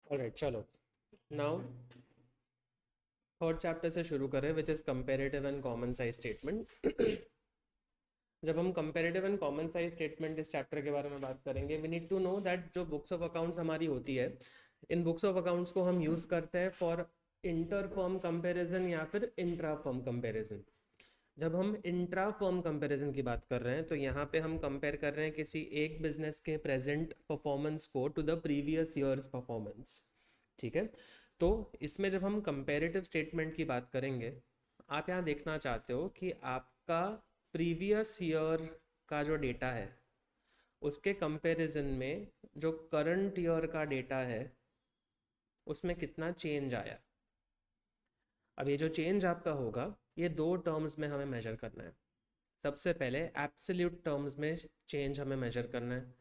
Alright, चलो now third chapter से शुरू करें, which is comparative and common size statement. जब हम comparative and common size statement इस चैप्टर के बारे में बात करेंगे, we need to know that जो बुक्स ऑफ अकाउंट्स हमारी होती है, इन बुक्स ऑफ अकाउंट्स को हम यूज़ करते हैं फॉर इंटर फर्म कंपेरिजन या फिर इंट्रा फर्म कंपेरिजन। जब हम इंट्रा फर्म कंपेरिजन की बात कर रहे हैं तो यहाँ पे हम कंपेयर कर रहे हैं किसी एक बिजनेस के प्रेजेंट परफॉर्मेंस को to the previous year's performance. ठीक है, तो इसमें जब हम कंपेरेटिव स्टेटमेंट की बात करेंगे, आप यहाँ देखना चाहते हो कि आपका प्रीवियस ईयर का जो डेटा है उसके कंपैरिजन में जो करंट ईयर का डेटा है उसमें कितना चेंज आया। अब ये जो चेंज आपका होगा, ये दो टर्म्स में हमें मेजर करना है। सबसे पहले एब्सोल्यूट टर्म्स में चेंज हमें मेजर करना है,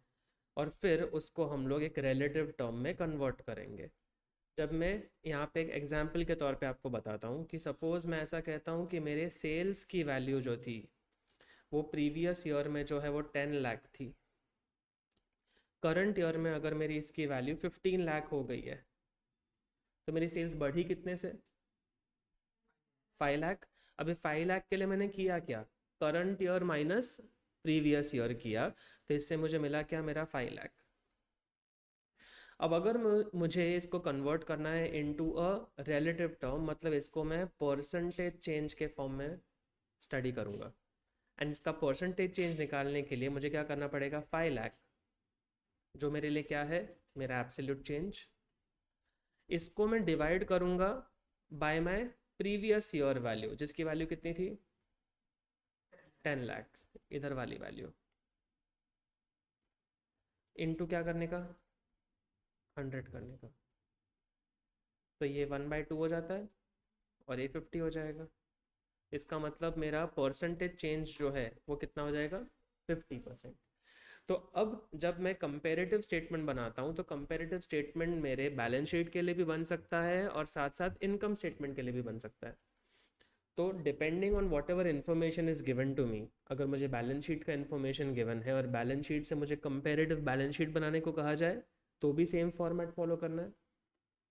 और फिर उसको हम लोग एक रिलेटिव टर्म में कन्वर्ट करेंगे। जब मैं यहाँ पे एक एग्जांपल के तौर पे आपको बताता हूँ कि सपोज़ मैं ऐसा कहता हूँ कि मेरे सेल्स की वैल्यू जो थी वो प्रीवियस ईयर में जो है वो 10 लाख थी। करंट ईयर में अगर मेरी इसकी वैल्यू 15 लाख हो गई है तो मेरी सेल्स बढ़ी कितने से? 5 लाख। अभी 5 लाख के लिए मैंने किया क्या? Current year minus previous year किया, तो इससे मुझे मिला क्या? मेरा 5 लाख। अब अगर मुझे इसको कन्वर्ट करना है इनटू अ रिलेटिव टर्म, मतलब इसको मैं परसेंटेज चेंज के फॉर्म में स्टडी करूँगा, एंड इसका परसेंटेज चेंज निकालने के लिए मुझे क्या करना पड़ेगा? 5 लाख, जो मेरे लिए क्या है? मेरा एब्सोल्यूट चेंज। इसको मैं डिवाइड करूँगा by my previous year value, जिसकी वैल्यू कितनी थी? 10 लाख, इधर वाली वैल्यू, इनटू क्या करने का? 100 करने का। तो ये 1/2 हो जाता है और ये 50 हो जाएगा। इसका मतलब मेरा परसेंटेज चेंज जो है वो कितना हो जाएगा? 50%। तो अब जब मैं कंपेरेटिव स्टेटमेंट बनाता हूँ तो कंपेरेटिव स्टेटमेंट मेरे बैलेंस शीट के लिए भी बन सकता है और साथ साथ इनकम स्टेटमेंट के लिए भी बन सकता है। तो depending on whatever information is given to me, अगर मुझे बैलेंस शीट का इन्फॉर्मेशन गिवन है और बैलेंस शीट से मुझे कंपेरेटिव बैलेंस शीट बनाने को कहा जाए तो भी सेम फॉर्मेट फॉलो करना है,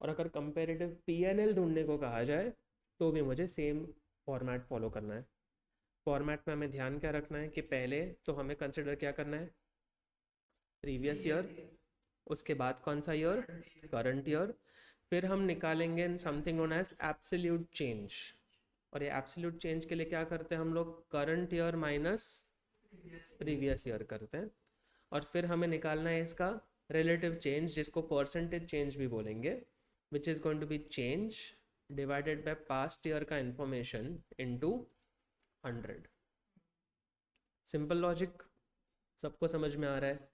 और अगर कंपेरेटिव पीएनएल ढूंढने को कहा जाए तो भी मुझे सेम फॉर्मेट फॉलो करना है। फॉर्मेट में हमें ध्यान क्या रखना है कि पहले तो हमें कंसिडर क्या करना है? प्रीवियस ईयर, उसके बाद कौन सा ईयर? Current year. फिर हम निकालेंगे something known as absolute change, और ये एब्सोल्यूट चेंज के लिए क्या करते हैं हम लोग? Current year minus previous year करते हैं। और फिर हमें निकालना है इसका रिलेटिव चेंज, जिसको परसेंटेज चेंज भी बोलेंगे, which is going to be change divided by past year का इंफॉर्मेशन इनटू 100। सिंपल लॉजिक, सबको समझ में आ रहा है?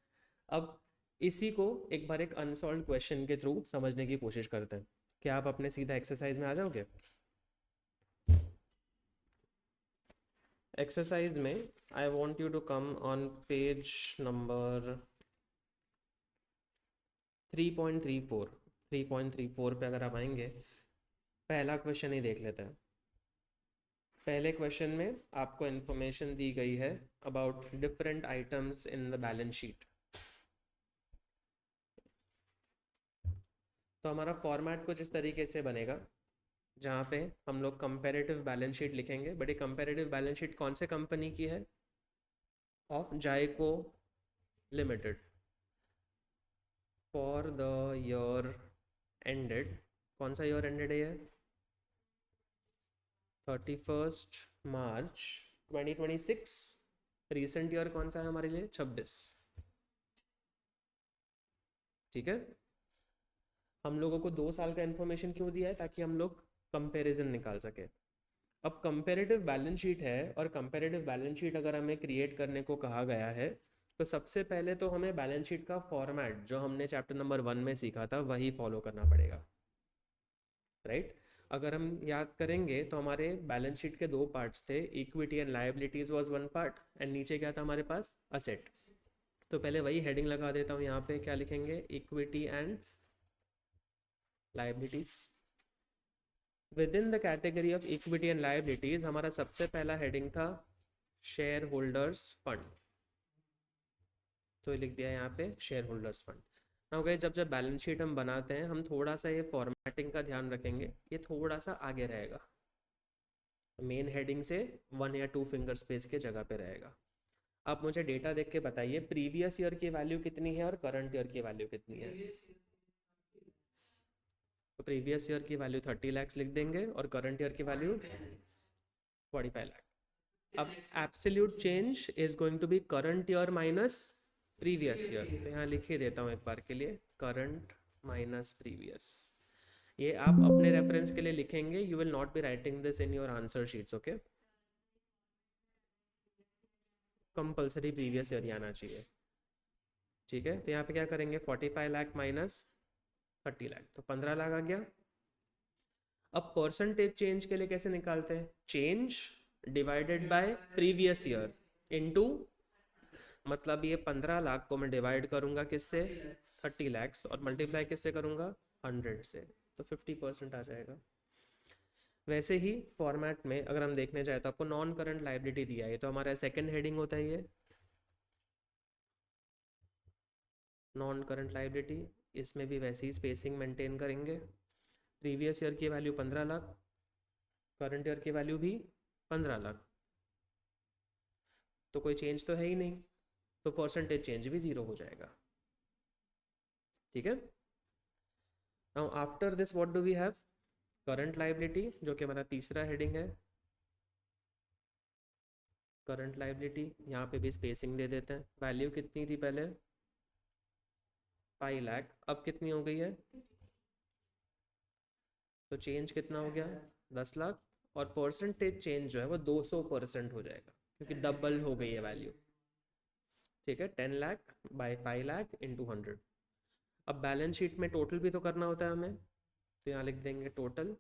अब इसी को एक बार एक अनसॉल्व क्वेश्चन के थ्रू समझने की कोशिश करते हैं। क्या आप अपने सीधा एक्सरसाइज में आ जाओगे? एक्सरसाइज में I want you to come on page number 3.34। 3.34 पे अगर आप आएंगे, पहला क्वेश्चन ही देख लेते हैं। पहले क्वेश्चन में आपको इन्फॉर्मेशन दी गई है about different items in the balance sheet. तो हमारा फॉर्मेट कुछ इस तरीके से बनेगा, जहाँ पे हम लोग कंपेरेटिव बैलेंस शीट लिखेंगे। बट ये कंपेरेटिव बैलेंस शीट कौन से कंपनी की है? ऑफ जायको limited, for the year ended. कौन सा ईयर एंडेड है ये? 31 मार्च 2026। रिसेंट ईयर कौन सा है हमारे लिए? 26। ठीक है, हम लोगों को 2 साल का इन्फॉर्मेशन क्यों दिया है? ताकि हम लोग कंपेरिजन निकाल सके। अब कंपेरेटिव बैलेंस शीट है, और कंपेरेटिव बैलेंस शीट अगर हमें क्रिएट करने को कहा गया है तो सबसे पहले तो हमें बैलेंस शीट का फॉर्मेट जो हमने चैप्टर नंबर 1 में सीखा था वही फॉलो करना पड़ेगा, राइट? अगर हम याद करेंगे तो हमारे बैलेंस शीट के 2 पार्ट्स थे, equity and liabilities was one part, and नीचे क्या था हमारे पास? असेट। तो पहले वही हेडिंग लगा देता हूँ यहाँ पे, क्या लिखेंगे? Equity and liabilities. With in the category of equity and liabilities हमारा सबसे पहला हेडिंग था शेयर होल्डर्स फंड, तो लिख दिया यहाँ पे शेयर होल्डर्स फंड। ना गए जब जब बैलेंस शीट हम बनाते हैं हम थोड़ा सा ये फॉर्मेटिंग का ध्यान रखेंगे, ये थोड़ा सा आगे रहेगा, मेन हेडिंग से 1 या 2 फिंगर स्पेस के जगह पे रहेगा। आप मुझे डेटा देख के बताइए प्रीवियस ईयर की वैल्यू कितनी है और करंट ईयर की वैल्यू कितनी है। तो प्रीवियस ईयर की वैल्यू 30 लाख लिख देंगे और करंट ईयर की वैल्यू 45 लाख। अब absolute change is going to be current year minus previous year, तो यहाँ लिख ही देता हूँ एक बार के लिए, करंट माइनस प्रीवियस। ये आप अपने रेफरेंस के लिए लिखेंगे, you will not be writing this in your answer sheets, okay. Compulsory previous year ही आना चाहिए, ठीक है। तो यहाँ पे क्या करेंगे, 45 लाख माइनस 30 लाख, तो 15 लाख आ गया। अब परसेंटेज चेंज के लिए कैसे निकालते हैं, change divided bye previous year into, मतलब ये 15 लाख को मैं डिवाइड करूंगा किससे, 30 लैक्स, और मल्टीप्लाई किससे करूंगा, 100 से, तो 50% आ जाएगा। वैसे ही फॉर्मेट में अगर हम देखने जाए तो आपको नॉन करंट लाइबिलिटी दिया है, तो हमारा सेकंड हेडिंग होता है ये नॉन करंट लाइबिलिटी। इसमें भी वैसे ही स्पेसिंग मेंटेन करेंगे, प्रीवियस ईयर की वैल्यू 15 लाख, करंट ईयर की वैल्यू भी 15 लाख, तो कोई चेंज तो है ही नहीं, तो परसेंटेज चेंज भी 0 हो जाएगा, ठीक है। Now after this what do we have, current liability, जो कि हमारा तीसरा हेडिंग है, करंट लाइबिलिटी। यहाँ पे भी स्पेसिंग दे देते हैं, वैल्यू कितनी थी पहले 5 लाख, अब कितनी हो गई है, तो चेंज कितना हो गया 10 लाख, और परसेंटेज चेंज जो है वो 200% हो जाएगा, क्योंकि डबल हो गई है वैल्यू, ठीक है। 10 लाख बाई 5 लाख इंटू 100। अब बैलेंस शीट में टोटल भी तो करना होता है हमें, तो यहाँ लिख देंगे टोटल,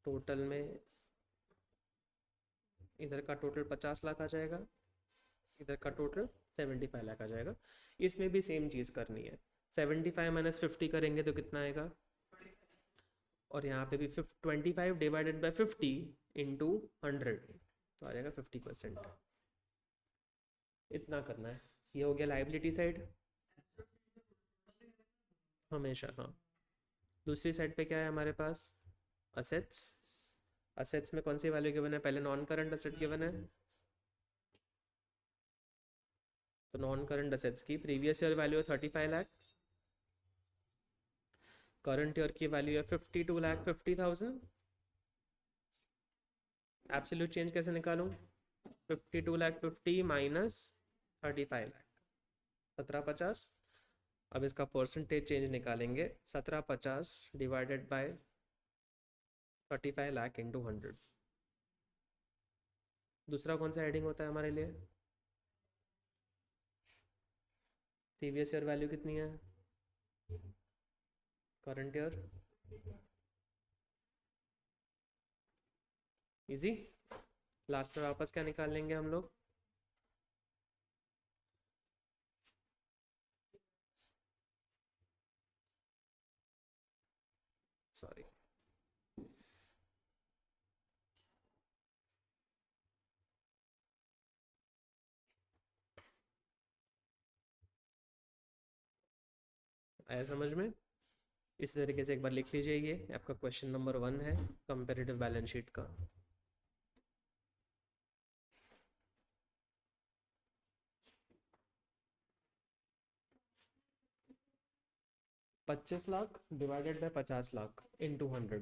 टोटल में इधर का टोटल 50 लाख आ जाएगा, इधर का टोटल 75 लाख आ जाएगा। इसमें भी सेम चीज़ करनी है, 75 माइनस 50 करेंगे तो कितना आएगा, और यहाँ पे भी 25 डिवाइडेड बाई 50 इंटू 100, तो आ जाएगा 50%। इतना करना है, ये हो गया लाइबिलिटी साइड हमेशा, हाँ। दूसरी साइड पे क्या है हमारे पास, असेट्स। असेट्स में कौन सी वैल्यू गिवन है, पहले नॉन करंट असेट गिवन है, तो नॉन करंट असेट्स की प्रीवियस ईयर वैल्यू है 35 लाख, करंट ईयर की वैल्यू है 52,50,000। एब्सोल्यूट चेंज कैसे निकालूं, 52,50,000 माइनस 35 लाख, 1750। अब इसका परसेंटेज चेंज निकालेंगे, 1750 डिवाइडेड बाय 35 लाख इंटू 100। दूसरा कौन सा हेडिंग होता है हमारे लिए, प्रीवियस ईयर वैल्यू कितनी है, करंट ईयर, इजी। लास्ट में वापस क्या निकाल लेंगे हम लोग, सॉरी, आया समझ में। इस तरीके से एक बार लिख लीजिए, ये आपका क्वेश्चन नंबर 1 है कंपेरेटिव बैलेंस शीट का। 25 lakh divided bye 50 lakh into 100,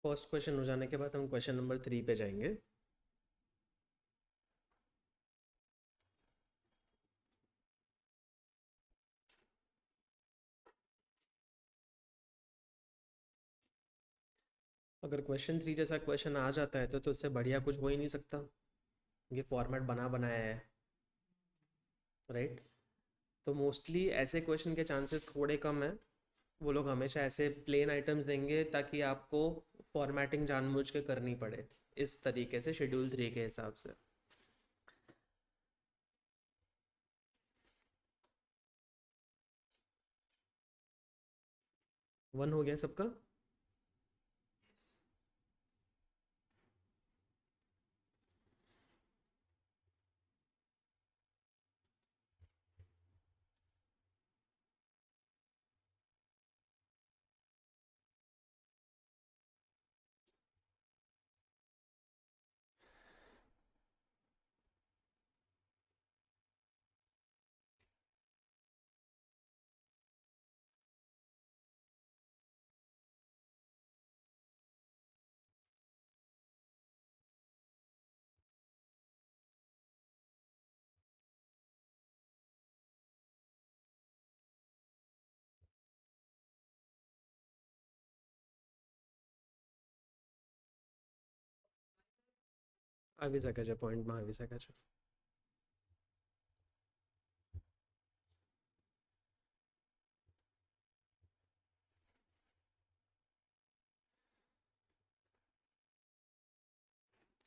first question हो जाने के बाद हम क्वेश्चन नंबर 3 पे जाएंगे। अगर क्वेश्चन 3 जैसा क्वेश्चन आ जाता है तो उससे बढ़िया कुछ हो ही नहीं सकता। ये फॉर्मेट बना बनाया है, राइट। तो मोस्टली ऐसे क्वेश्चन के चांसेस थोड़े कम हैं। वो लोग हमेशा ऐसे प्लेन आइटम्स देंगे ताकि आपको फॉर्मेटिंग जानबूझ के करनी पड़े, इस तरीके से शेड्यूल 3 के हिसाब से। वन हो गया सबका। આવી શકે છે, પોઈન્ટમાં આવી શકે છે।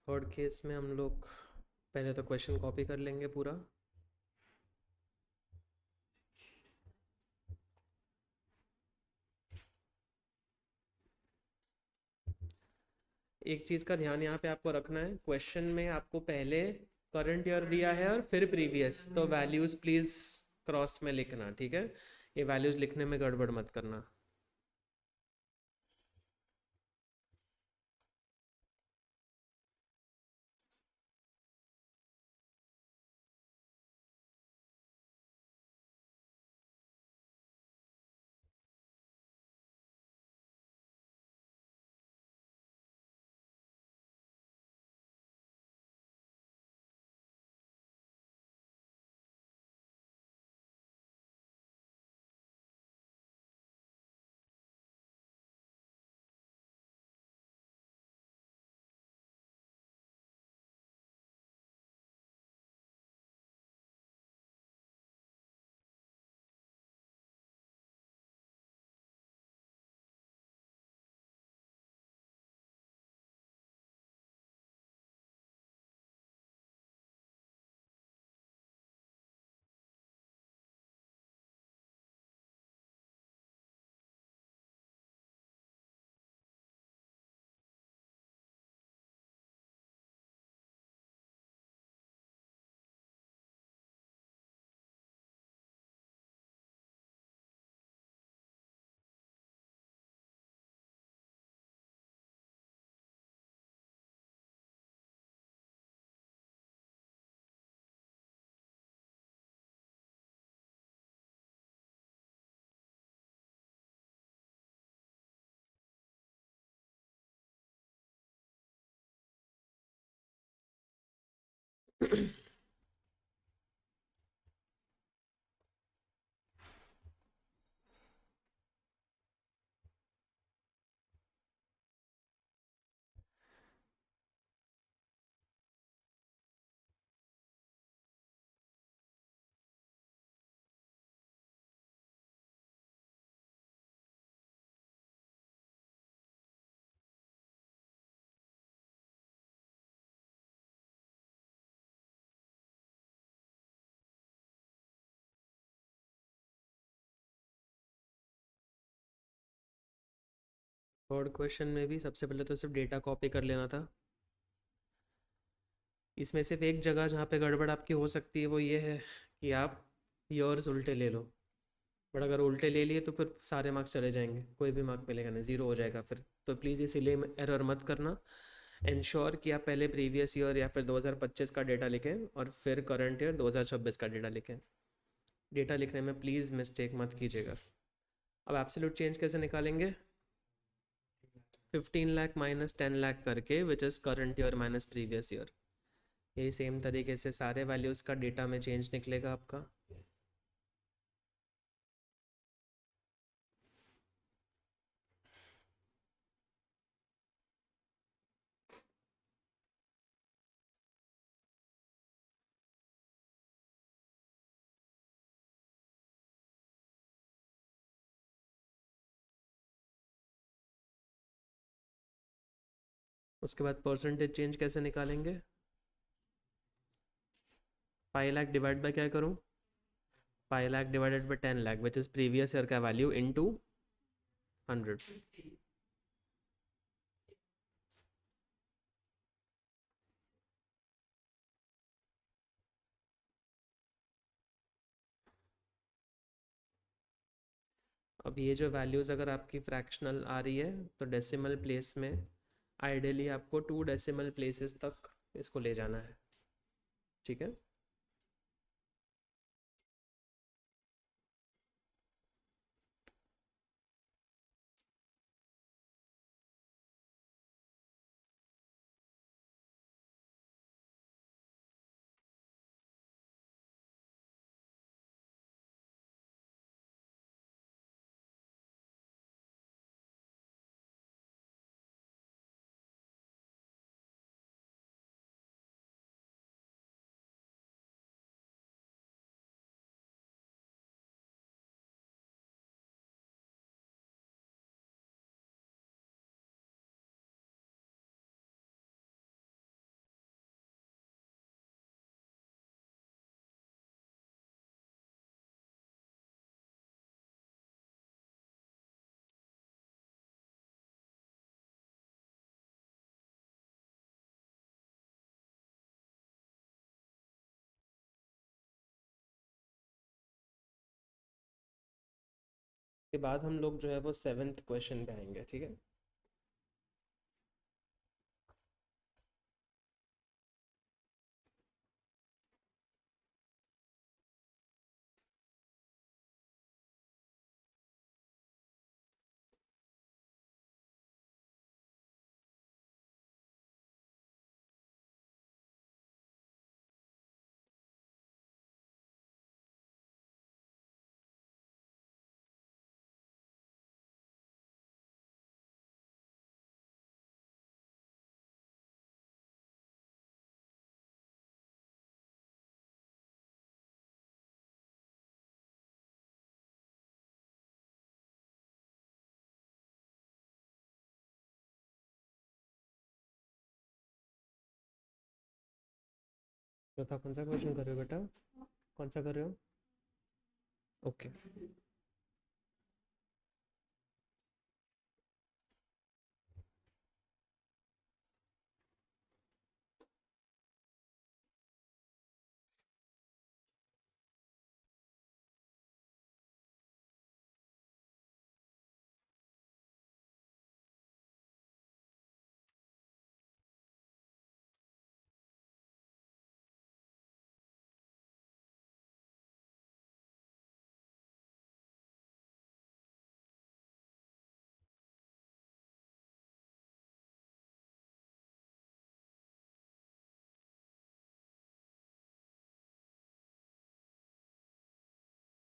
थर्ड केस में हम लोग पहले तो क्वेश्चन कॉपी कर लेंगे पूरा। एक चीज़ का ध्यान यहाँ पे आपको रखना है, क्वेश्चन में आपको पहले करंट ईयर दिया है और फिर प्रीवियस, तो वैल्यूज़ प्लीज़ क्रॉस में लिखना, ठीक है। ये वैल्यूज़ लिखने में गड़बड़ मत करना। थर्ड क्वेश्चन में भी सबसे पहले तो सिर्फ डेटा कॉपी कर लेना था। इसमें सिर्फ एक जगह जहाँ पे गड़बड़ आपकी हो सकती है वो ये है कि आप ईयर्स उल्टे ले लो, बट अगर उल्टे ले लिए तो फिर सारे मार्क्स चले जाएंगे, कोई भी मार्क मिलेगा नहीं, ज़ीरो हो जाएगा फिर। तो प्लीज़ इसीलिए एरर मत करना। इंश्योर कि आप पहले प्रीवियस ईयर या फिर 2025 का डेटा लिखें और फिर करंट ईयर 2026 का डेटा लिखें। डेटा लिखने में प्लीज़ मिस्टेक मत कीजिएगा। अब एब्सोल्यूट चेंज कैसे निकालेंगे? 15 लाख माइनस 10 लाख करके which is current year minus previous year. यही सेम तरीके से सारे वैल्यूज़ का डेटा में चेंज निकलेगा आपका। उसके बाद परसेंटेज चेंज कैसे निकालेंगे? 5 लाख डिवाइड बाय क्या करूँ? 5 lakh divided bye 10 lakh which is previous year का वैल्यू इनटू 100। अब ये जो वैल्यूज़ अगर आपकी फ्रैक्शनल आ रही है तो डेसिमल प्लेस में आइडियली आपको 2 डेसिमल प्लेसेस तक इसको ले जाना है। ठीक है। के बाद हम लोग जो है वो 7th क्वेश्चन पे आएंगे। ठीक है। चौथा कौन सा क्वेश्चन कर रहे हो बेटा? कौन सा कर रहे हो? ओके।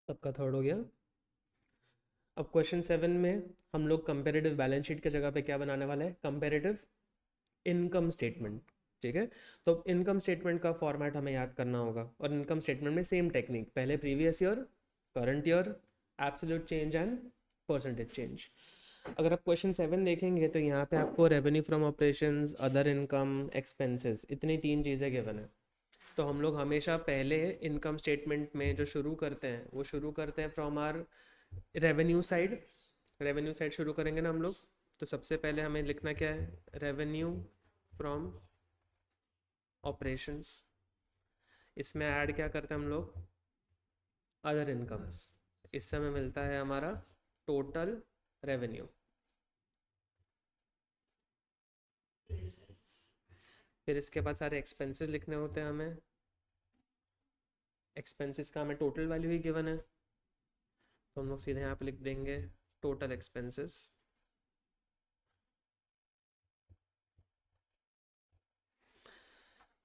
सबका थर्ड हो गया। अब क्वेश्चन 7 में हम लोग कंपेरेटिव बैलेंस शीट की जगह पे क्या बनाने वाले हैं? Comparative income statement. ठीक है। तो इनकम स्टेटमेंट का फॉर्मेट हमें याद करना होगा और इनकम स्टेटमेंट में सेम टेक्निक, पहले previous year, current year, absolute change and percentage change. अगर आप क्वेश्चन 7 देखेंगे तो यहाँ पे आपको revenue from operations, other income, expenses, इतनी 3 चीज़ें गिवन है। तो हम लोग हमेशा पहले इनकम स्टेटमेंट में जो शुरू करते हैं वो शुरू करते हैं from our revenue side. Revenue side शुरू करेंगे ना हम लोग। तो सबसे पहले हमें लिखना क्या है? Revenue from operations. इसमें ऐड क्या करते हैं हम लोग? Other incomes. इससे हमें मिलता है हमारा टोटल रेवेन्यू। फिर इसके बाद सारे एक्सपेंसेस लिखने होते हैं हमें। एक्सपेंसेस का हमें टोटल वैल्यू ही गिवन है तो हम लोग सीधे यहाँ पे लिख देंगे टोटल एक्सपेंसेस।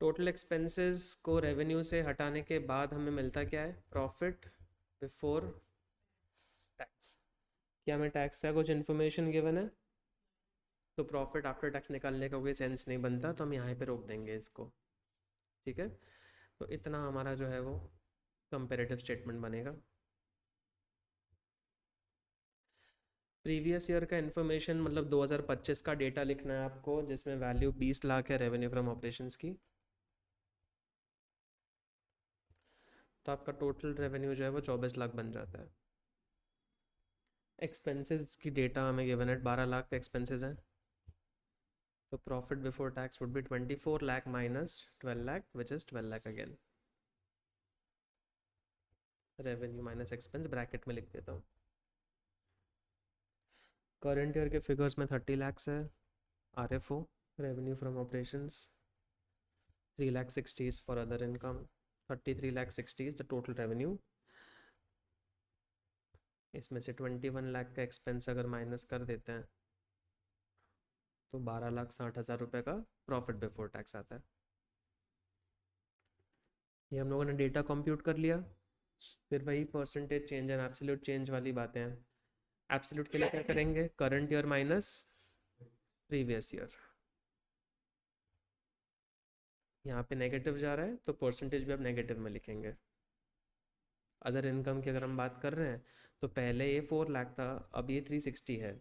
टोटल एक्सपेंसेस को रेवेन्यू से हटाने के बाद हमें मिलता क्या है? Profit before tax. क्या हमें टैक्स का कुछ इन्फॉर्मेशन गिवन है? तो प्रॉफिट आफ्टर टैक्स निकालने का कोई सेंस नहीं बनता, तो हम यहाँ पे रोक देंगे इसको। ठीक है, तो इतना हमारा जो है वो कंपेरेटिव स्टेटमेंट बनेगा। प्रीवियस ईयर का इन्फॉर्मेशन मतलब 2025 का डेटा लिखना है आपको, जिसमें वैल्यू 20 लाख है रेवेन्यू फ्रॉम ऑपरेशंस की। तो आपका टोटल रेवेन्यू जो है वो 24 लाख बन जाता है। एक्सपेंसेस की डेटा हमें गिवन है, 12 लाख का एक्सपेंसेस है, तो profit before tax would be 24 lakh minus 12 lakh which is 12 lakh again. Revenue minus expense bracket में लिख देता हूँ। करंट ईयर के फिगर्स में 30 लाख्स है RFO, revenue from operations. 3 lakh 60 is for other income. 33 lakh 60 is the total revenue. इसमें से 21 लाख का एक्सपेंस अगर माइनस कर देते हैं तो 12,60,000 रुपये का प्रॉफिट बिफोर टैक्स आता है। ये हम लोगों ने डेटा कंप्यूट कर लिया। फिर वही percentage change and absolute change वाली बातें हैं। एब्सोल्यूट के लिए क्या करेंगे? Current year minus previous year. यहाँ पे नेगेटिव जा रहा है तो परसेंटेज भी अब नेगेटिव में लिखेंगे। अदर इनकम की अगर हम बात कर रहे हैं तो पहले ये 4 लाख था, अब ये 360 है,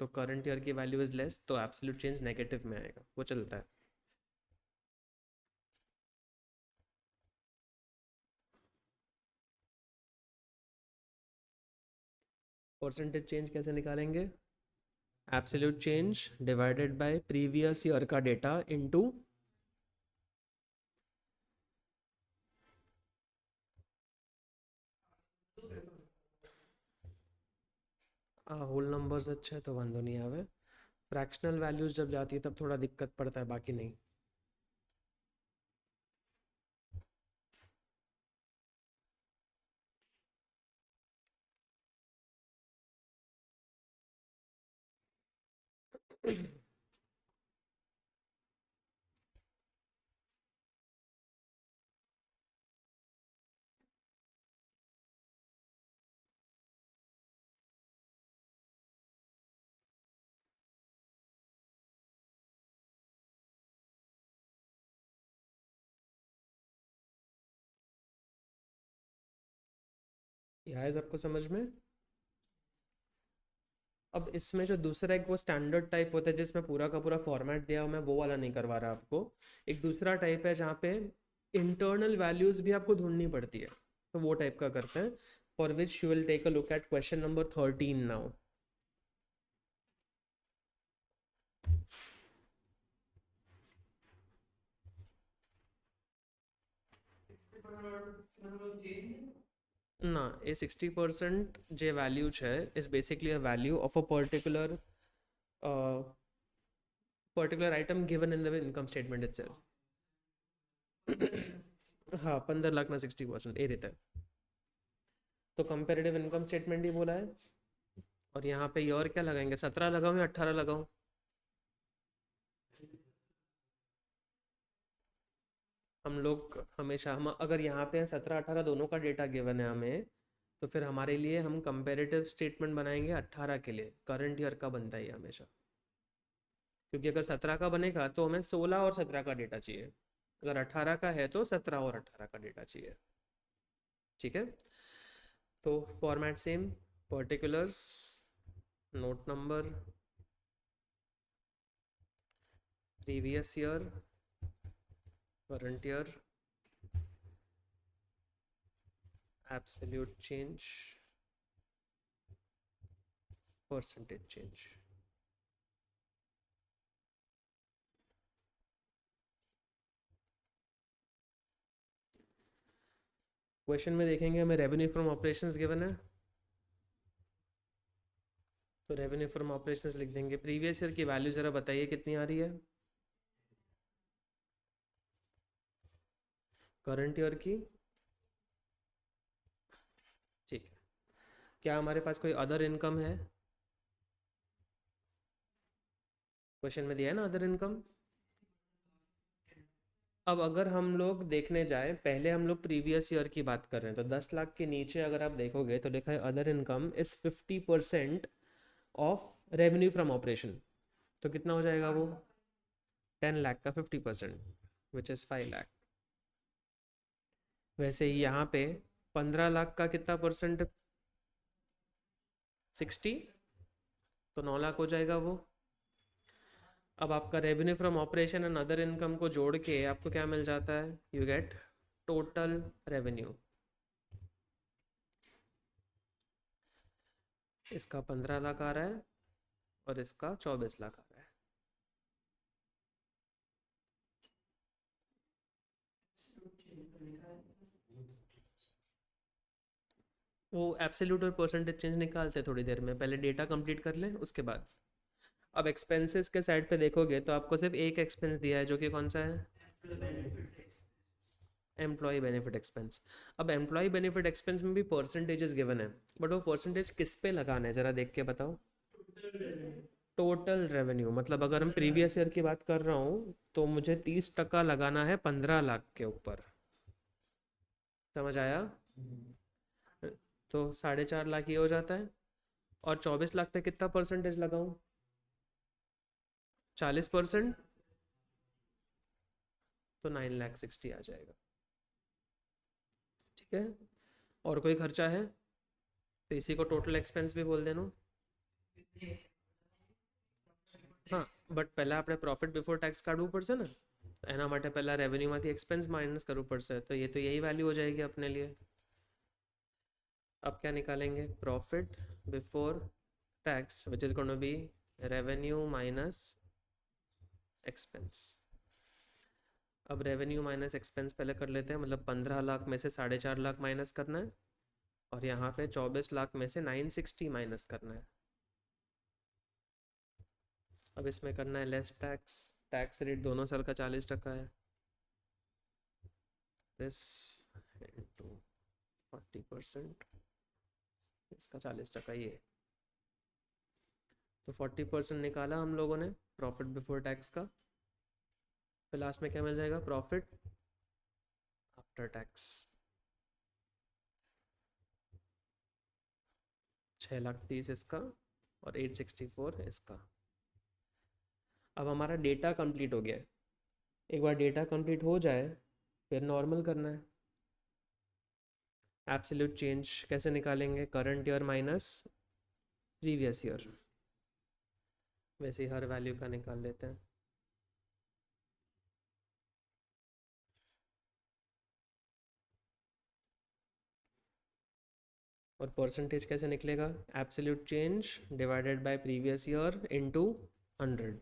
तो करंट ईयर की वैल्यू इज लेस, तो एब्सोल्यूट चेंज नेगेटिव में आएगा, वो चलता है। परसेंटेज चेंज कैसे निकालेंगे? Absolute change divided bye previous year का डेटा इनटू होल नंबर्स। अच्छा है तो वांधो नहीं आवे। फ्रैक्शनल वैल्यूज जब जाती है तब थोड़ा दिक्कत पड़ता है, बाकी नहीं। यह है सबको समझ में? अब इसमें जो दूसरा एक वो स्टैंडर्ड टाइप होता है जिसमें पूरा का पूरा फॉर्मेट दिया हो, मैं वो वाला नहीं करवा रहा आपको। एक दूसरा टाइप है जहाँ पे इंटरनल वैल्यूज भी आपको ढूंढनी पड़ती है, तो वो टाइप का करते हैं। For which you will take a look at question number 13 now. ना, ये 60% जो वैल्यू है is basically a value of a particular item given in the income statement itself. हाँ, 15 लाख ना 60% ये रहता है। तो कंपेरेटिव इनकम स्टेटमेंट ही बोला है। और यहाँ पे ईयर क्या लगाएंगे? 17 लगाऊं या 18 लगाऊं? हम लोग हमेशा हम अगर यहाँ पे 17-18 दोनों का डेटा गिवन है हमें, तो फिर हमारे लिए हम कंपेरेटिव स्टेटमेंट बनाएंगे 18 के लिए। करंट ईयर का बनता है ये हमेशा, क्योंकि अगर 17 का बनेगा तो हमें 16 और 17 का डेटा चाहिए। अगर 18 का है तो 17 और 18 का डेटा चाहिए। ठीक है, तो format same, particulars, note number, previous year, current year, absolute change, percentage change. Question में देखेंगे हमें रेवेन्यू फ्रॉम ऑपरेशंस गिवन है, तो रेवेन्यू फ्रॉम ऑपरेशंस लिख देंगे। प्रीवियस ईयर की वैल्यू ज़रा बताइए कितनी आ रही है? करंट ईयर की? ठीक है, क्या हमारे पास कोई अदर इनकम है? क्वेश्चन में दिया है ना अदर इनकम। अब अगर हम लोग देखने जाए, पहले हम लोग प्रीवियस ईयर की बात कर रहे हैं, तो 10 लाख के नीचे अगर आप देखोगे तो लिखा है other income is 50% of revenue from operation. तो कितना हो जाएगा वो? 10 लाख का 50% विच इज़ 5 लाख। वैसे ही यहाँ पे 15 लाख का कितना परसेंट? 60, तो 9 लाख हो जाएगा वो। अब आपका revenue from operation and other income को जोड़ के आपको क्या मिल जाता है? You get total revenue. इसका 15 लाख आ रहा है और इसका 24 लाख आ रहा है। वो एब्सोल्यूट और परसेंटेज चेंज निकालते हैं थोड़ी देर में, पहले डेटा कंप्लीट कर लें उसके बाद। अब एक्सपेंसेस के साइड पे देखोगे तो आपको सिर्फ एक एक्सपेंस दिया है, जो कि कौन सा है? Employ benefit expense. अब एम्प्लॉय बेनिफिट एक्सपेंस में भी परसेंटेजेस गिवन है, बट वो परसेंटेज किस पे लगाना है ज़रा देख के बताओ। टोटल रेवेन्यू, मतलब अगर हम प्रीवियस ईयर की बात कर रहा हूँ तो मुझे 30% लगाना है 15 लाख के ऊपर। समझ आया? तो 4.5 लाख ये हो जाता है, और 24 लाख पे कितना परसेंटेज लगाऊं? 40%, तो 9,60,000 आ जाएगा। ठीक है, और कोई खर्चा है तो इसी को टोटल एक्सपेंस भी बोल देना। हाँ, બટ પહેલાં આપણે પ્રોફિટ બિફોર ટેક્સ કાઢવું પડશે ને, એના માટે પહેલાં રેવન્યુમાંથી एक्सपेंस माइनस करવું પડશે, तो यही वैल्यू हो जाएगी अपने लिए। अब क्या निकालेंगे? Profit before tax which is going to be revenue minus expense. अब रेवेन्यू माइनस एक्सपेंस पहले कर लेते हैं, मतलब 15 लाख में से 4.5 लाख माइनस करना है, और यहाँ पे 24 लाख में से 960 माइनस करना है। अब इसमें करना है लेस टैक्स। टैक्स रेट दोनों साल का 40% है। दिस इंटू 40%, इसका 40% ये। तो 40% निकाला हम लोगों ने प्रॉफिट बिफोर टैक्स का, फिर लास्ट में क्या मिल जाएगा? Profit after tax. 6,30,000 इसका और 864 इसका। अब हमारा डेटा कंप्लीट हो गया है। एक बार डेटा कंप्लीट हो जाए फिर नॉर्मल करना है। एब्सोल्यूट चेंज कैसे निकालेंगे? Current year minus previous year. वैसे ही हर वैल्यू का निकाल लेते हैं। और परसेंटेज कैसे निकलेगा? Absolute change divided bye previous year into 100।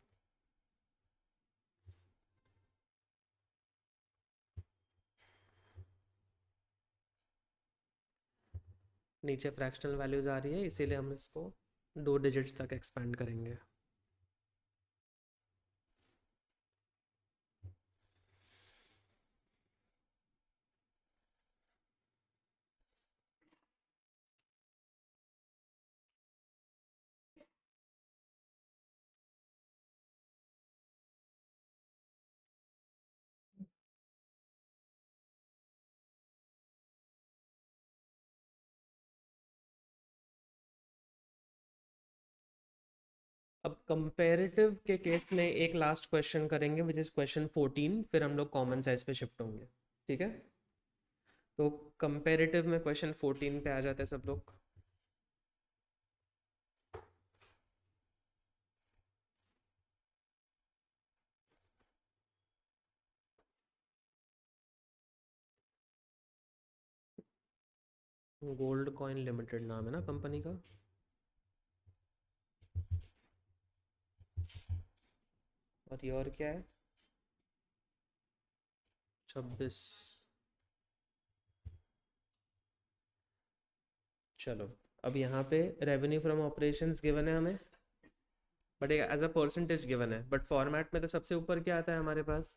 नीचे फ्रैक्शनल वैल्यूज आ रही है, इसीलिए हम इसको 2 डिजिट्स तक एक्सपेंड करेंगे। अब कंपेरेटिव के केस में एक लास्ट क्वेश्चन करेंगे विच इज़ क्वेश्चन 14, फिर हम लोग कॉमन साइज पे शिफ्ट होंगे। ठीक है, तो कंपेरेटिव में क्वेश्चन 14 पे आ जाते हैं सब लोग। गोल्ड कॉइन लिमिटेड नाम है ना कंपनी का। और ये और क्या है? 26। चलो, अब यहाँ पे रेवेन्यू फ्रॉम ऑपरेशंस गिवन है हमें, but as a percentage given है, बट फॉर्मेट में तो सबसे ऊपर क्या आता है हमारे पास?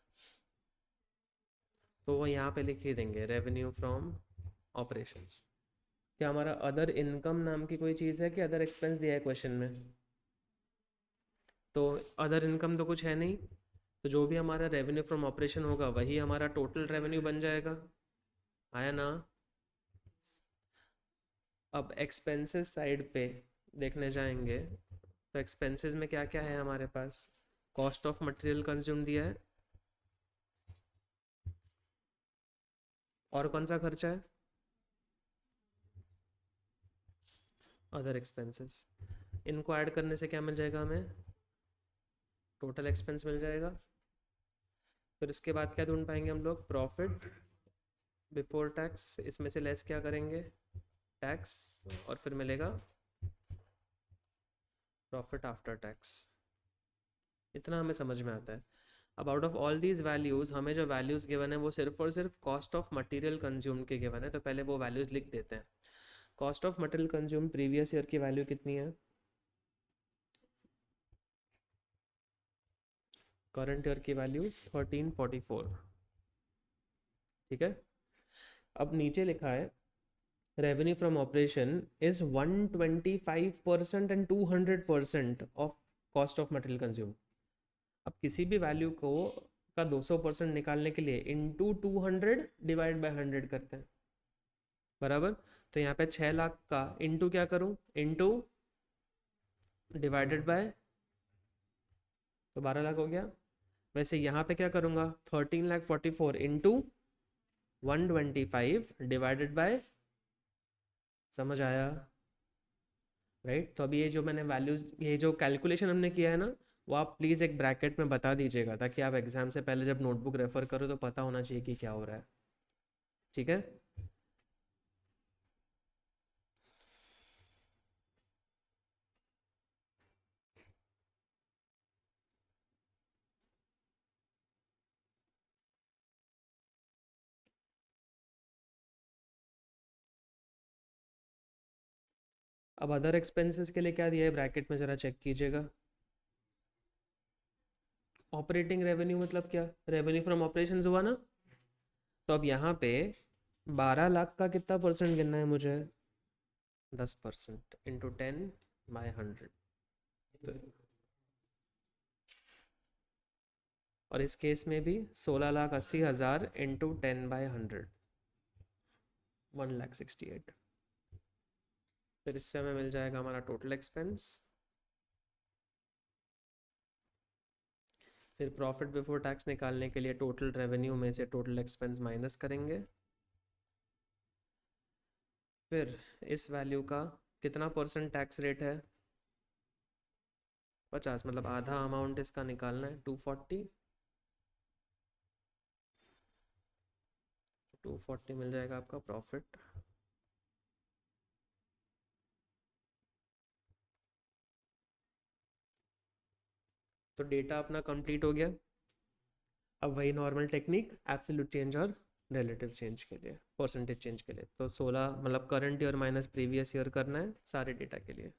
तो वो यहाँ पे लिख ही देंगे रेवेन्यू फ्रॉम ऑपरेशंस। क्या हमारा अदर इनकम नाम की कोई चीज़ है कि अदर एक्सपेंस दिया है क्वेश्चन में? तो अदर इनकम तो कुछ है नहीं, तो जो भी हमारा रेवेन्यू फ्रॉम ऑपरेशन होगा वही हमारा टोटल रेवेन्यू बन जाएगा, आया ना। अब एक्सपेंसेस साइड पे देखने जाएंगे तो एक्सपेंसेस में क्या क्या है हमारे पास, कॉस्ट ऑफ मटेरियल कंज्यूम दिया है, और कौन सा खर्चा है, अदर एक्सपेंसेस। इनको ऐड करने से क्या मिल जाएगा हमें, टोटल एक्सपेंस मिल जाएगा। फिर इसके बाद क्या ढूंढ पाएंगे हम लोग, प्रॉफिट बिफोर टैक्स, इसमें से लेस क्या करेंगे, टैक्स, और फिर मिलेगा प्रॉफिट आफ्टर टैक्स। इतना हमें समझ में आता है। अब out of all these values हमें जो वैल्यूज़ गिवन है वो सिर्फ और सिर्फ कॉस्ट ऑफ मटेरियल कंज्यूम के गिवन है, तो पहले वो वैल्यूज़ लिख देते हैं। Cost of material consume previous year की वैल्यू कितनी है, करंट ईयर की वैल्यू 1344, ठीक है। अब नीचे लिखा है revenue from operation is 125% and 200% of cost of material consume. अब किसी भी वैल्यू को का 200% निकालने के लिए इंटू 200 डिवाइड बाय 100 करते हैं, बराबर। तो यहाँ पे 6 लाख का इंटू क्या करूँ, इंटू डिवाइडेड बाय, तो 12 लाख हो गया। वैसे यहाँ पे क्या करूँगा, 13,44 इंटू 125 डिवाइडेड बाय, समझ आया, राइट। तो अभी ये जो मैंने वैल्यूज, ये जो कैलकुलेशन हमने किया है ना, वो आप प्लीज़ एक ब्रैकेट में बता दीजिएगा, ताकि आप एग्जाम से पहले जब नोटबुक रेफर करो तो पता होना चाहिए कि क्या हो रहा है, ठीक है। अब अदर एक्सपेंसेस के लिए क्या दिया है ब्रैकेट में, ज़रा चेक कीजिएगा। ऑपरेटिंग रेवेन्यू मतलब क्या, रेवेन्यू फ्रॉम ऑपरेशंस हुआ ना। तो अब यहाँ पे 12 लाख का कितना परसेंट गिनना है मुझे, 10% इंटू 10/100। तो और इस केस में भी 16,80,000 इंटू 10/100, 1,68,000। फिर इससे हमें मिल जाएगा हमारा टोटल एक्सपेंस। फिर प्रॉफिट बिफोर टैक्स निकालने के लिए टोटल रेवेन्यू में से टोटल एक्सपेंस माइनस करेंगे। फिर इस वैल्यू का कितना परसेंट टैक्स रेट है, 50, मतलब आधा अमाउंट इसका निकालना है, 240। 240 मिल जाएगा आपका प्रॉफिट। तो डेटा अपना कंप्लीट हो गया। अब वही नॉर्मल टेक्निक एब्सोल्यूट चेंज और रिलेटिव चेंज के लिए, परसेंटेज चेंज के लिए, तो 16 मतलब current year minus previous year करना है सारे डेटा के लिए।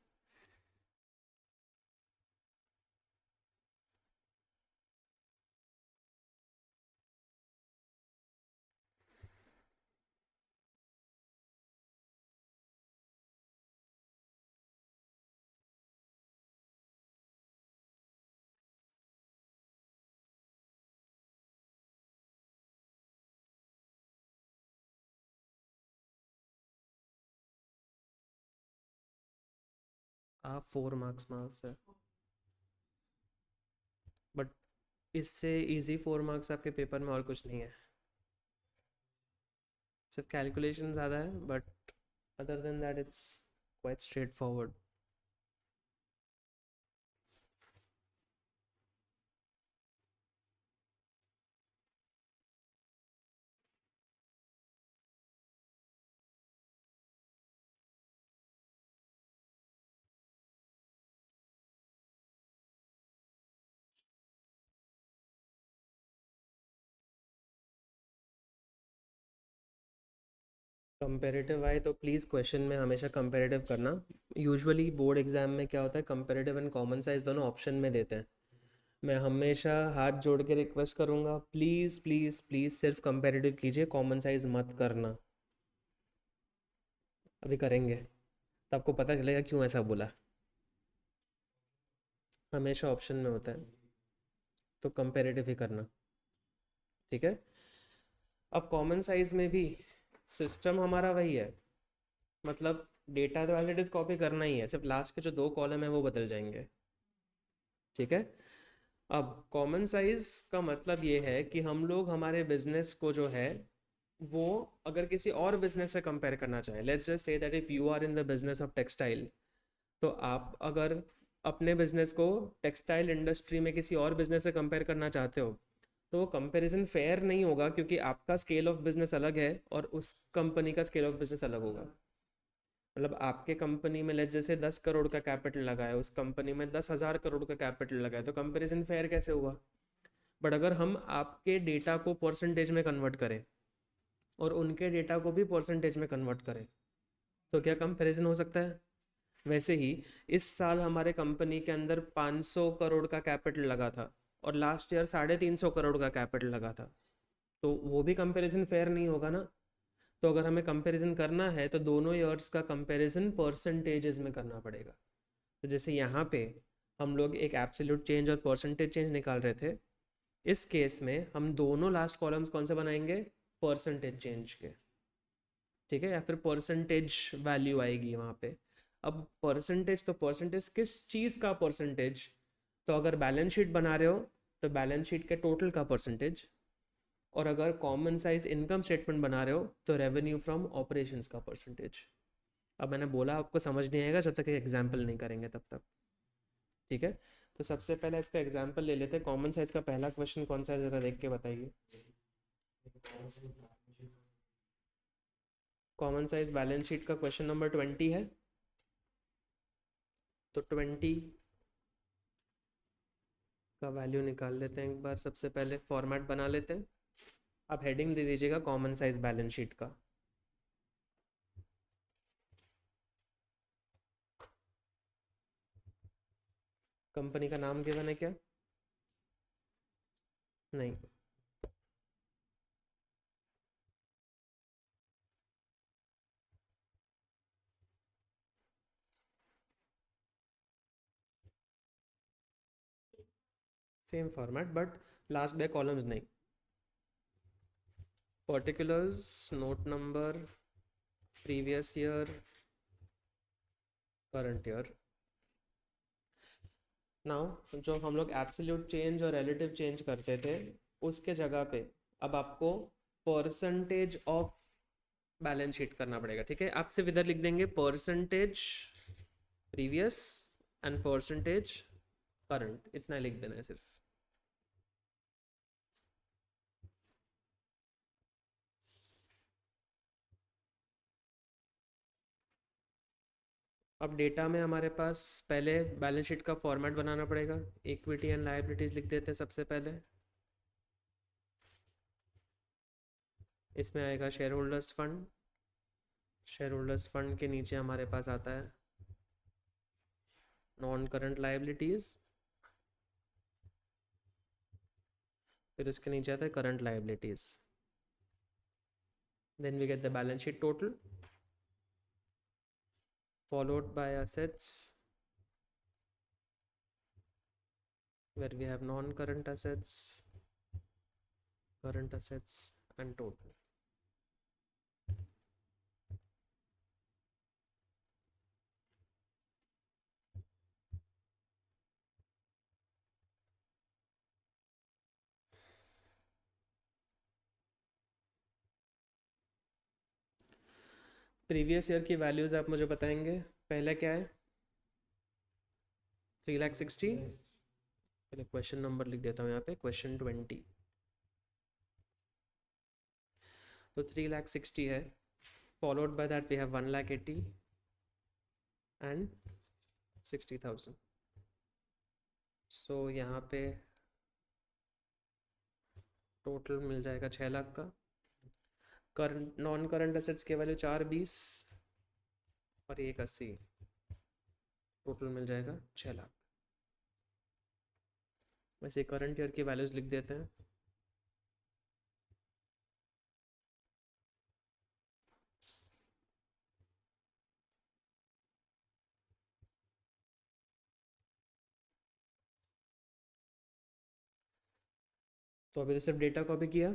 आप 4 मार्क्स है, बट इससे इजी 4 मार्क्स आपके पेपर में और कुछ नहीं है, सिर्फ कैलकुलेशन ज़्यादा है, but other than that it's quite straight forward. Comparative आए तो प्लीज़ क्वेश्चन में हमेशा कंपेरेटिव करना। यूजुअली बोर्ड एग्जाम में क्या होता है, कंपेरेटिव एंड कॉमन साइज दोनों ऑप्शन में देते हैं। मैं हमेशा हाथ जोड़ के रिक्वेस्ट करूँगा, प्लीज़ प्लीज़ प्लीज़ सिर्फ कंपेरेटिव कीजिए, कॉमन साइज मत करना। अभी करेंगे तो आपको पता चलेगा क्यों ऐसा बोला, हमेशा ऑप्शन में होता है। तो कंपेरेटिव ही करना, ठीक है। अब कॉमन साइज में भी सिस्टम हमारा वही है, मतलब डेटा तो एज इट इज कॉपी करना ही है, सिर्फ लास्ट के जो 2 कॉलम है वो बदल जाएंगे, ठीक है। अब कॉमन साइज का मतलब ये है कि हम लोग हमारे बिजनेस को जो है वो अगर किसी और बिजनेस से कंपेयर करना चाहें, let's just say that if you are in the business of textile, तो आप अगर अपने बिजनेस को टेक्सटाइल इंडस्ट्री में किसी और बिजनेस से कंपेयर करना चाहते हो, तो वो कंपैरिजन फेयर नहीं होगा, क्योंकि आपका स्केल ऑफ बिजनेस अलग है और उस कंपनी का स्केल ऑफ बिजनेस अलग होगा। मतलब आपके कंपनी में लेट जैसे 10 करोड़ का कैपिटल लगा है, उस कंपनी में 10,000 करोड़ का कैपिटल लगा है, तो कंपैरिजन फेयर कैसे हुआ। बट अगर हम आपके डेटा को परसेंटेज में कन्वर्ट करें और उनके डेटा को भी परसेंटेज में कन्वर्ट करें, तो क्या कंपैरिजन हो सकता है। वैसे ही इस साल हमारे कंपनी के अंदर 500 करोड़ का कैपिटल लगा था और लास्ट ईयर 350 करोड़ का कैपिटल लगा था, तो वो भी कंपैरिजन फेयर नहीं होगा ना। तो अगर हमें कंपैरिजन करना है तो दोनों ईयर्स का कंपैरिजन परसेंटेजेस में करना पड़ेगा। तो जैसे यहाँ पे हम लोग एक एब्सोल्यूट चेंज और परसेंटेज चेंज निकाल रहे थे, इस केस में हम दोनों लास्ट कॉलम्स कौन से बनाएंगे, परसेंटेज चेंज के, ठीक है, या फिर परसेंटेज वैल्यू आएगी वहाँ पे। अब परसेंटेज, तो परसेंटेज किस चीज़ का परसेंटेज, तो अगर बैलेंस शीट बना रहे हो तो बैलेंस शीट के टोटल का परसेंटेज, और अगर कॉमन साइज इनकम स्टेटमेंट बना रहे हो तो रेवेन्यू फ्रॉम ऑपरेशंस का परसेंटेज। अब मैंने बोला आपको समझ नहीं आएगा जब तक एक एग्जाम्पल नहीं करेंगे तब तक, ठीक है। तो सबसे पहले इसका एग्जाम्पल ले लेते हैं। कॉमन साइज का पहला क्वेश्चन कौन सा है, जरा देख के बताइए। कॉमन साइज बैलेंस शीट का क्वेश्चन नंबर 20 है, तो 20 का वैल्यू निकाल लेते हैं एक बार। सबसे पहले फॉर्मेट बना लेते हैं। आप हेडिंग दे दीजिएगा कॉमन साइज बैलेंस शीट का। कंपनी का नाम गिवन है क्या, नहीं। सेम फॉर्मेट बट लास्ट बे कॉलम्स नहीं। Particulars, note number, previous year, current year. Now जो हम लोग एब्सोल्यूट चेंज और रिलेटिव चेंज करते थे, उसके जगह पे अब आपको परसेंटेज ऑफ बैलेंस शीट करना पड़ेगा, ठीक है। आप सिर्फ इधर लिख देंगे percentage previous and percentage current, इतना लिख देना है सिर्फ। अब डेटा में हमारे पास पहले बैलेंस शीट का फॉर्मेट बनाना पड़ेगा। इक्विटी एंड लायबिलिटीज लिख देते हैं सबसे पहले। इसमें आएगा share holders fund. Share holders fund के नीचे हमारे पास आता है नॉन करंट लायबिलिटीज, फिर उसके नीचे आता है current liabilities. Then we get the balance sheet total followed by assets where we have non-current assets, current assets and total. Previous year की वैल्यूज आप मुझे बताएंगे। पहले क्या है, 3,60,000। पहले क्वेश्चन नंबर लिख देता हूँ यहाँ पे, क्वेश्चन 20। तो 3,60,000 है, followed by that we have 1,80,000 and 60,000। So यहाँ पे टोटल मिल जाएगा 6 लाख का। करंट नॉन करंट एसेट्स के वैल्यू 4,20 और 1,80, टोटल मिल जाएगा 6 लाख। वैसे करंट ईयर की वैल्यूज लिख देते हैं। तो अभी तो सिर्फ डेटा कॉपी किया।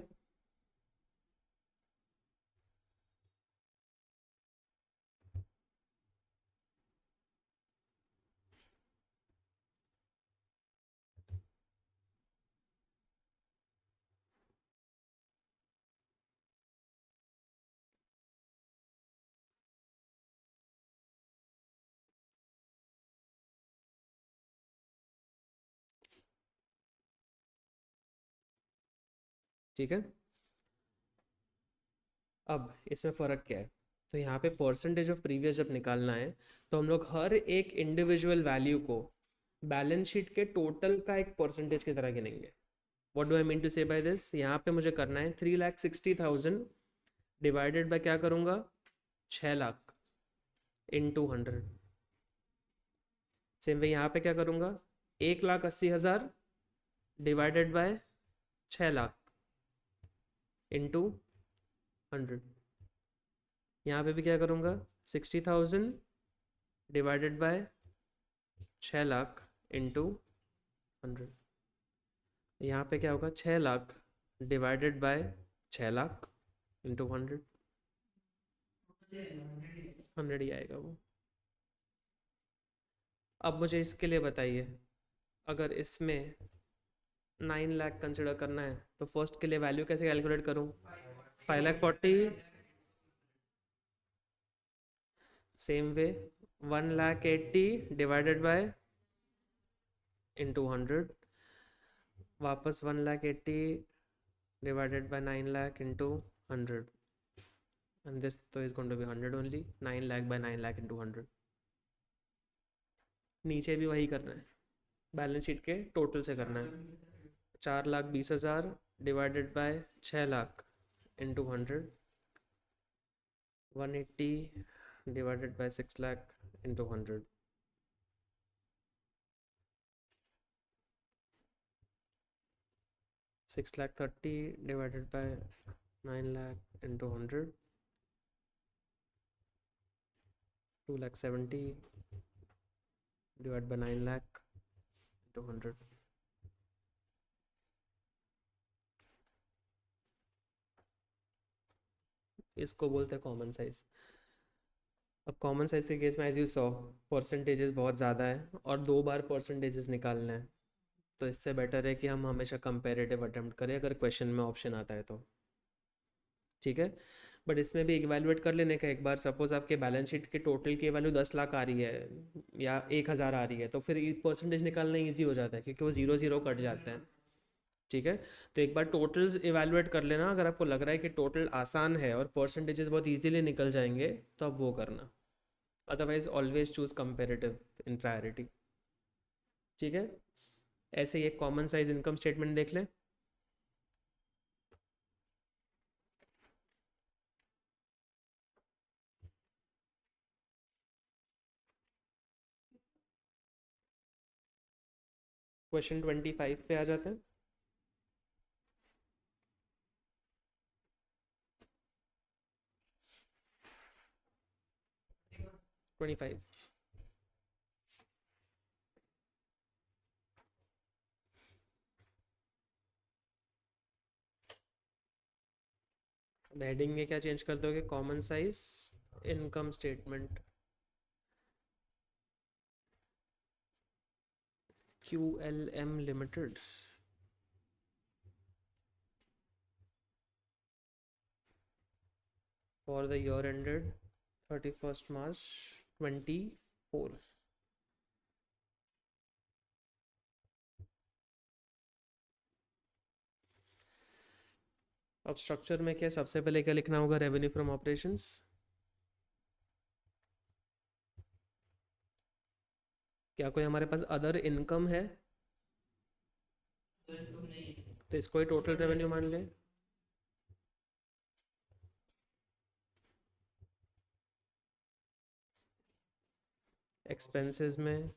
ठीक है, अब इसमें फ़र्क क्या है? तो यहाँ पे परसेंटेज ऑफ प्रीवियस जब निकालना है तो हम लोग हर एक इंडिविजुअल वैल्यू को बैलेंस शीट के टोटल का एक परसेंटेज की तरह गिनेंगे। What do I mean to say by this? यहाँ पे मुझे करना है 3,60,000 डिवाइडेड बाय क्या करूँगा, 6 लाख इंटू 100। सेम वे यहाँ पे क्या करूँगा, 1,80,000 डिवाइडेड बाय 6 लाख इंटू 100। यहाँ पे भी क्या करूँगा, 60,000 डिवाइडेड बाय 6 लाख इंटू 100। यहाँ पे क्या होगा, 6 lakh divided bye 6 lakh into 100। 100 ही आएगा वो। अब मुझे इसके लिए बताइए, अगर इसमें 9 लाख कंसिडर करना है तो फर्स्ट के लिए वैल्यू कैसे कैलकुलेट करूँ? 5,40,000 same way 1,80,000 divided by into 100, वापस 1,80,000 divided by 9 lakh into 100, and this तो is going to be 100 only, 9 lakh by 9 lakh into 100। नीचे भी वही करना है, बैलेंस शीट के टोटल से करना है। 4,20,000 divided by 6 lakh into 100, 180 divided by 6 lakh into 100। 6,30,000 divided by 9 lakh into 100, 2,70,000 divide by 9 lakh into 100। इसको बोलते हैं कॉमन साइज। अब कॉमन साइज के केस में एज यू सॉ परसेंटेजेस बहुत ज़्यादा है और 2 बार परसेंटेजेस निकालना है, तो इससे बेटर है कि हम हमेशा कंपेरेटिव अटेम्प्ट करें अगर क्वेश्चन में ऑप्शन आता है तो। ठीक है, बट इसमें भी इवैल्यूएट कर लेने का एक बार। सपोज आपके बैलेंस शीट के टोटल की वैल्यू 10 लाख आ रही है या 1,000 आ रही है, तो फिर परसेंटेज निकालना ईजी हो जाता है क्योंकि वो 0 0 कट जाते हैं। ठीक है, तो एक बार टोटल्स इवैल्यूएट कर लेना, अगर आपको लग रहा है कि टोटल आसान है और परसेंटेजेस बहुत इजीली निकल जाएंगे तो आप वो करना, अदरवाइज ऑलवेज चूज कंपेरेटिव इन प्रायोरिटी। ठीक है, ऐसे ही एक कॉमन साइज इनकम स्टेटमेंट देख लें। क्वेश्चन 25 पे आ जाते हैं। 25। हेडिंग में क्या चेंज कर दोगे, common size income statement, QLM limited. For the year ended 31st March 24। अब स्ट्रक्चर में क्या, सबसे पहले क्या लिखना होगा, रेवेन्यू फ्रॉम ऑपरेशंस। क्या कोई हमारे पास अदर इनकम है? तो इसको ही टोटल रेवेन्यू मान लें। एक्सपेंसेस में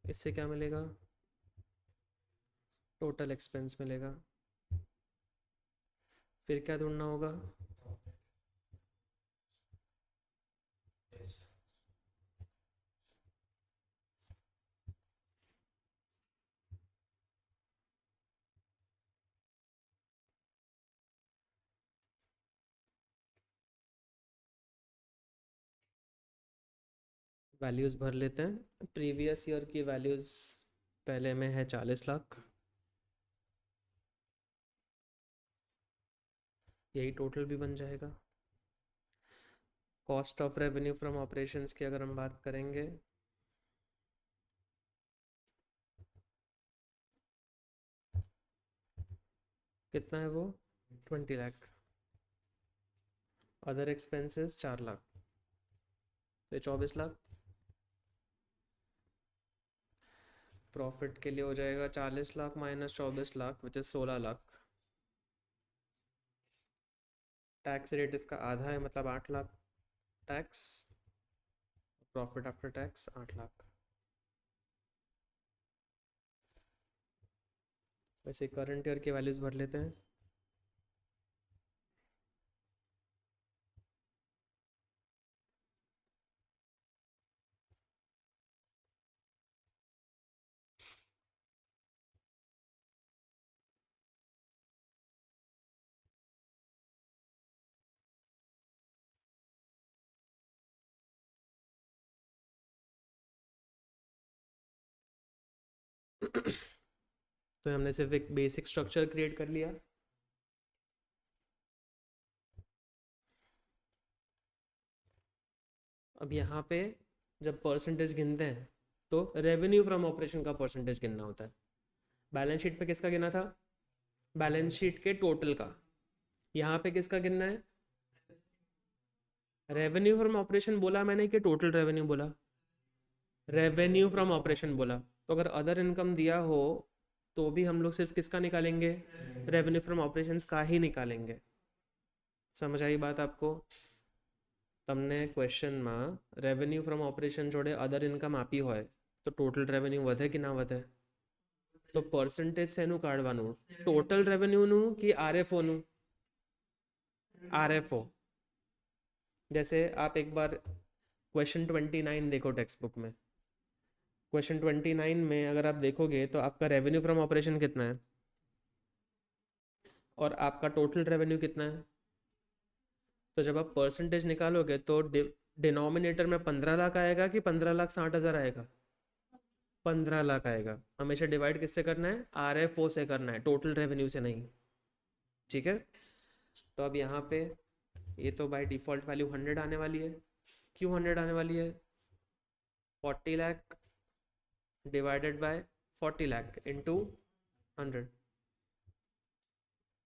इससे क्या मिलेगा, टोटल एक्सपेंस मिलेगा। फिर क्या ढूंढना होगा, वैल्यूज़ भर लेते हैं। प्रीवियस ईयर की वैल्यूज़ पहले में है 40 लाख, यही टोटल भी बन जाएगा। Cost of revenue from operations की अगर हम बात करेंगे, कितना है वो, 20 लाख। अदर एक्सपेंसेस 4 लाख, तो 24 लाख। प्रॉफिट के लिए हो जाएगा 40 lakh minus 24 lakh which is 16 lakh. Tax rate इसका आधा है, मतलब 8 lakh tax. Profit after tax 8 lakh. वैसे करंट ईयर की वैल्यूज़ भर लेते हैं। तो हमने सिर्फ एक बेसिक स्ट्रक्चर क्रिएट कर लिया। अब यहाँ पे जब परसेंटेज गिनते हैं तो रेवेन्यू फ्रॉम ऑपरेशन का परसेंटेज गिनना होता है। बैलेंस शीट पे किसका गिना था, बैलेंस शीट के टोटल का। यहाँ पे किसका गिनना है, रेवेन्यू फ्रॉम ऑपरेशन बोला मैंने कि टोटल रेवेन्यू बोला, रेवेन्यू फ्रॉम ऑपरेशन बोला। तो अगर अदर इनकम दिया हो तो भी हम लोग सिर्फ किसका निकालेंगे, रेवेन्यू फ्रॉम ऑपरेशंस का ही निकालेंगे। समझ आई बात आपको? તમને ક્વેશ્ચનમાં રેવન્યુ ફ્રોમ ઓપરેશન જોડે અધર ઇન્કમ આપી હોય તો ટોટલ રેવન્યુ વધે કે ના વધે? તો પર્સન્ટેજ શેનું કાઢવાનું, ટોટલ રેવન્યુનું कि આરએફઓનું? आरएफओ। जैसे आप एक बार क्वेश्चन 29 देखो टेक्स्ट बुक में। क्वेश्चन 29 में अगर आप देखोगे तो आपका रेवेन्यू फ्रॉम ऑपरेशन कितना है और आपका टोटल रेवेन्यू कितना है। तो जब आप परसेंटेज निकालोगे तो डिनोमिनेटर में 15 लाख आएगा कि 15,60,000 आएगा? 15 लाख आएगा। हमेशा डिवाइड किससे करना है, आरएफओ से करना है, टोटल रेवेन्यू से नहीं। ठीक है, तो अब यहाँ पे ये तो बाय डिफ़ॉल्ट वैल्यू 100 आने वाली है। क्यों 100 आने वाली है, 40 lakh divided bye 40 lakh into 100।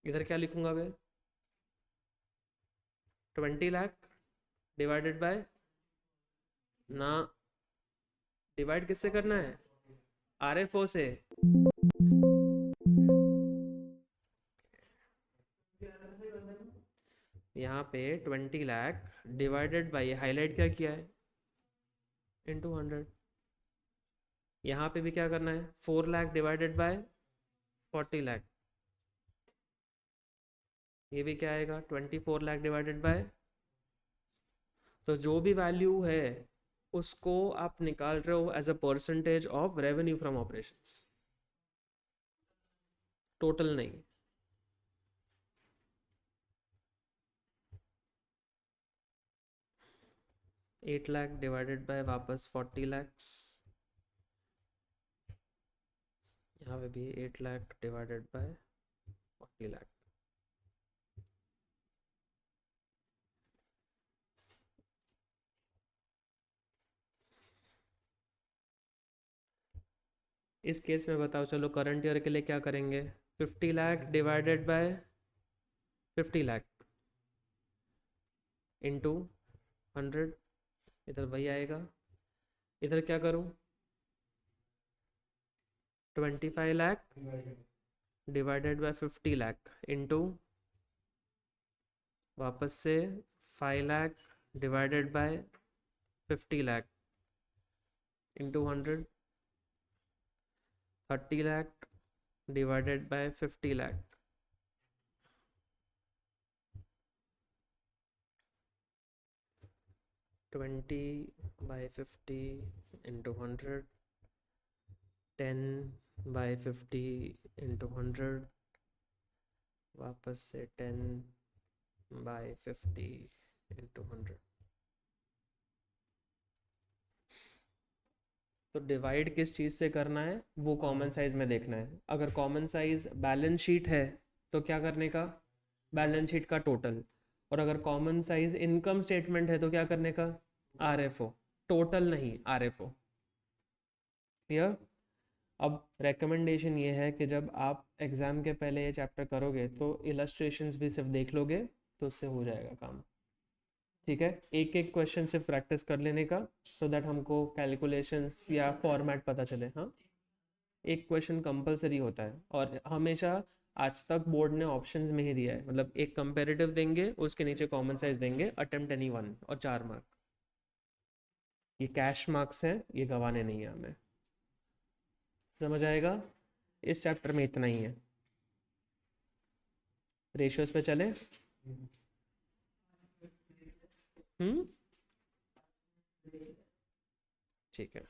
इधर क्या लिखूंगा मैं, 20 लाख डिवाइडेड बाय, ना डिवाइड किससे करना है, आरएफओ से। यहाँ पे 20 लाख डिवाइडेड बाय, हाईलाइट क्या किया है, इंटू 100। यहाँ पे भी क्या करना है, 4 लाख डिवाइडेड बाय 40 लाख। ये भी क्या आएगा, 24 लाख डिवाइडेड बाय। तो जो भी वैल्यू है उसको आप निकाल रहे हो as a percentage of revenue from operations, total नहीं। एट लाख डिवाइडेड बाय वापस 40 लैक्स, यहाँ पे भी 8 लाख डिवाइडेड बाय 40 लाख। इस केस में बताओ, चलो करंट ईयर के लिए क्या करेंगे, 50 lakh divided bye 50 lakh into 100। इधर वही आएगा, इधर क्या करूँ, 25 lakh divided bye 50 lakh into वापस से 5 lakh divided bye 50 lakh into 100। 30 lakh divided bye 50 lakh, twenty by 50 into 100, 10 by 50 into 100, वापस से 10 बाई 50 इंटू 100। तो डिवाइड किस चीज़ से करना है वो कॉमन साइज में देखना है। अगर कॉमन साइज बैलेंस शीट है तो क्या करने का, बैलेंस शीट का टोटल। और अगर कॉमन साइज इनकम स्टेटमेंट है तो क्या करने का, आरएफओ, टोटल नहीं आरएफओ। क्लियर। अब रिकमेंडेशन ये है कि जब आप एग्ज़ाम के पहले ये चैप्टर करोगे तो इलस्ट्रेशंस भी सिर्फ देख लोगे तो उससे हो जाएगा काम। ठीक है, एक एक क्वेश्चन सिर्फ प्रैक्टिस कर लेने का, सो दैट हमको कैलकुलेशंस या फॉर्मेट पता चले। हाँ, एक क्वेश्चन कंपलसरी होता है और हमेशा आज तक बोर्ड ने ऑप्शंस में ही दिया है, मतलब एक कंपेरेटिव देंगे उसके नीचे कॉमन साइज देंगे, अटेम्प्ट एनी वन, और 4 मार्क। ये कैश मार्क्स हैं, ये गंवाने नहीं है हमें। समझ आएगा। इस चैप्टर में इतना ही है। रेशियोज पे चलें। ठीक है।